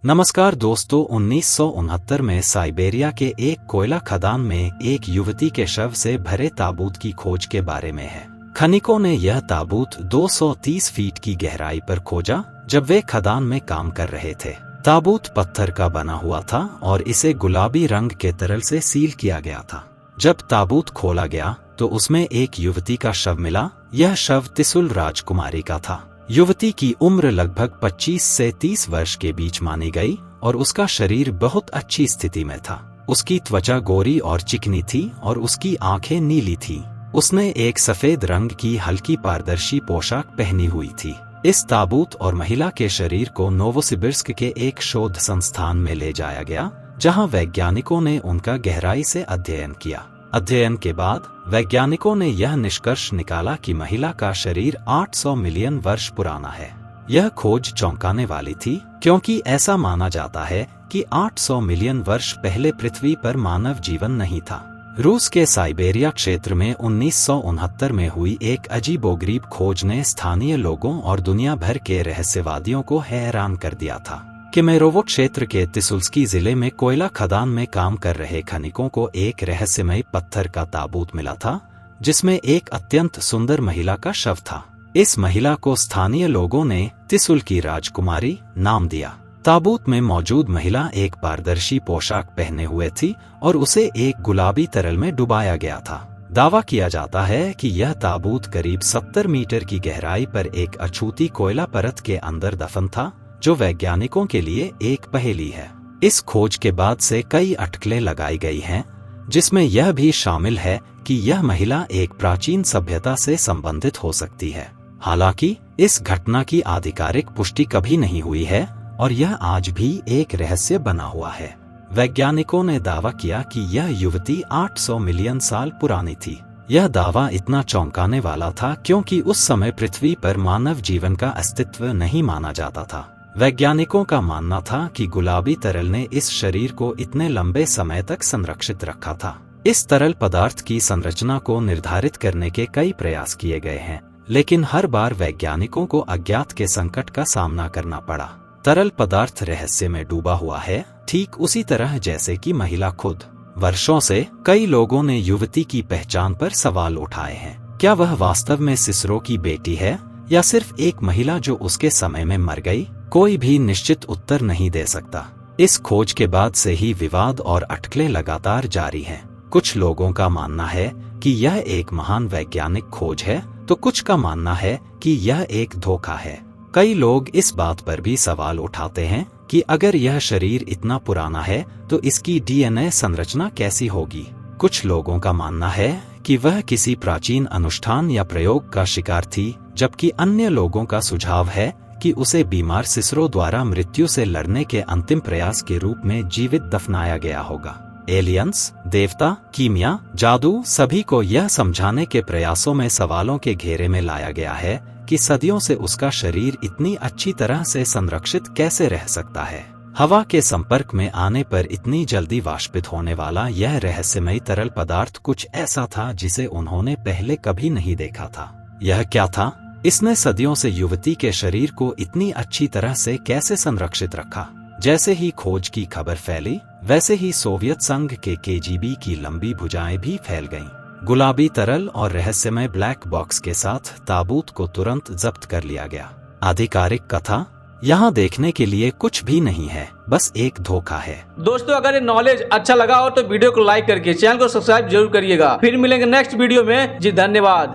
नमस्कार दोस्तों, 1969 में साइबेरिया के एक कोयला खदान में एक युवती के शव से भरे ताबूत की खोज के बारे में है। खनिकों ने यह ताबूत 230 फीट की गहराई पर खोजा जब वे खदान में काम कर रहे थे। ताबूत पत्थर का बना हुआ था और इसे गुलाबी रंग के तरल से सील किया गया था। जब ताबूत खोला गया तो उसमें एक युवती का शव मिला। यह शव त्रिशूल राजकुमारी का था। युवती की उम्र लगभग 25 से 30 वर्ष के बीच मानी गई और उसका शरीर बहुत अच्छी स्थिति में था। उसकी त्वचा गोरी और चिकनी थी और उसकी आंखें नीली थीं। उसने एक सफेद रंग की हल्की पारदर्शी पोशाक पहनी हुई थी। इस ताबूत और महिला के शरीर को नोवोसिबिर्स्क के एक शोध संस्थान में ले जाया गया, जहां वैज्ञानिकों ने उनका गहराई से अध्ययन किया। अध्ययन के बाद वैज्ञानिकों ने यह निष्कर्ष निकाला कि महिला का शरीर 800 मिलियन वर्ष पुराना है। यह खोज चौंकाने वाली थी क्योंकि ऐसा माना जाता है कि 800 मिलियन वर्ष पहले पृथ्वी पर मानव जीवन नहीं था। रूस के साइबेरिया क्षेत्र में 1969 में हुई एक अजीबोगरीब खोज ने स्थानीय लोगों और दुनिया भर के रहस्यवादियों को हैरान कर दिया था। केमेरोवो क्षेत्र के त्रिशूल्स्की जिले में कोयला खदान में काम कर रहे खनिकों को एक रहस्यमय पत्थर का ताबूत मिला था, जिसमें एक अत्यंत सुंदर महिला का शव था। इस महिला को स्थानीय लोगों ने त्रिशूल की राजकुमारी नाम दिया। ताबूत में मौजूद महिला एक पारदर्शी पोशाक पहने हुए थी और उसे एक गुलाबी तरल में डुबाया गया था। दावा किया जाता है कि यह ताबूत करीब 70 मीटर की गहराई पर एक अछूती कोयला परत के अंदर दफन था, जो वैज्ञानिकों के लिए एक पहेली है। इस खोज के बाद से कई अटकलें लगाई गई हैं, जिसमें यह भी शामिल है कि यह महिला एक प्राचीन सभ्यता से संबंधित हो सकती है। हालांकि इस घटना की आधिकारिक पुष्टि कभी नहीं हुई है और यह आज भी एक रहस्य बना हुआ है। वैज्ञानिकों ने दावा किया कि यह युवती 800 मिलियन साल पुरानी थी। यह दावा इतना चौंकाने वाला था क्योंकि उस समय पृथ्वी पर मानव जीवन का अस्तित्व नहीं माना जाता था। वैज्ञानिकों का मानना था कि गुलाबी तरल ने इस शरीर को इतने लंबे समय तक संरक्षित रखा था। इस तरल पदार्थ की संरचना को निर्धारित करने के कई प्रयास किए गए हैं, लेकिन हर बार वैज्ञानिकों को अज्ञात के संकट का सामना करना पड़ा। तरल पदार्थ रहस्य में डूबा हुआ है, ठीक उसी तरह जैसे कि महिला खुद। वर्षों से कई लोगों ने युवती की पहचान पर सवाल उठाए हैं। क्या वह वास्तव में सिसरो की बेटी है या सिर्फ एक महिला जो उसके समय में मर गई? कोई भी निश्चित उत्तर नहीं दे सकता। इस खोज के बाद से ही विवाद और अटकलें लगातार जारी हैं। कुछ लोगों का मानना है कि यह एक महान वैज्ञानिक खोज है, तो कुछ का मानना है कि यह एक धोखा है। कई लोग इस बात पर भी सवाल उठाते हैं कि अगर यह शरीर इतना पुराना है तो इसकी डीएनए संरचना कैसी होगी। कुछ लोगों का मानना है कि वह किसी प्राचीन अनुष्ठान या प्रयोग का शिकार थी, जबकि अन्य लोगों का सुझाव है कि उसे बीमार सिसरो द्वारा मृत्यु से लड़ने के अंतिम प्रयास के रूप में जीवित दफनाया गया होगा। एलियंस, देवता, कीमिया, जादू, सभी को यह समझाने के प्रयासों में सवालों के घेरे में लाया गया है कि सदियों से उसका शरीर इतनी अच्छी तरह से संरक्षित कैसे रह सकता है। हवा के संपर्क में आने पर इतनी जल्दी वाष्पित होने वाला यह रहस्यमय तरल पदार्थ कुछ ऐसा था जिसे उन्होंने पहले कभी नहीं देखा था। यह क्या था? इसने सदियों से युवती के शरीर को इतनी अच्छी तरह से कैसे संरक्षित रखा? जैसे ही खोज की खबर फैली, वैसे ही सोवियत संघ के केजीबी की लंबी भुजाएं भी फैल गईं। गुलाबी तरल और रहस्यमय ब्लैक बॉक्स के साथ ताबूत को तुरंत जब्त कर लिया गया। आधिकारिक कथा यहाँ देखने के लिए कुछ भी नहीं है, बस एक धोखा है। दोस्तों, अगर ये नॉलेज अच्छा लगा हो तो वीडियो को लाइक करके चैनल को सब्सक्राइब जरूर करिएगा। फिर मिलेंगे नेक्स्ट वीडियो में। जी धन्यवाद।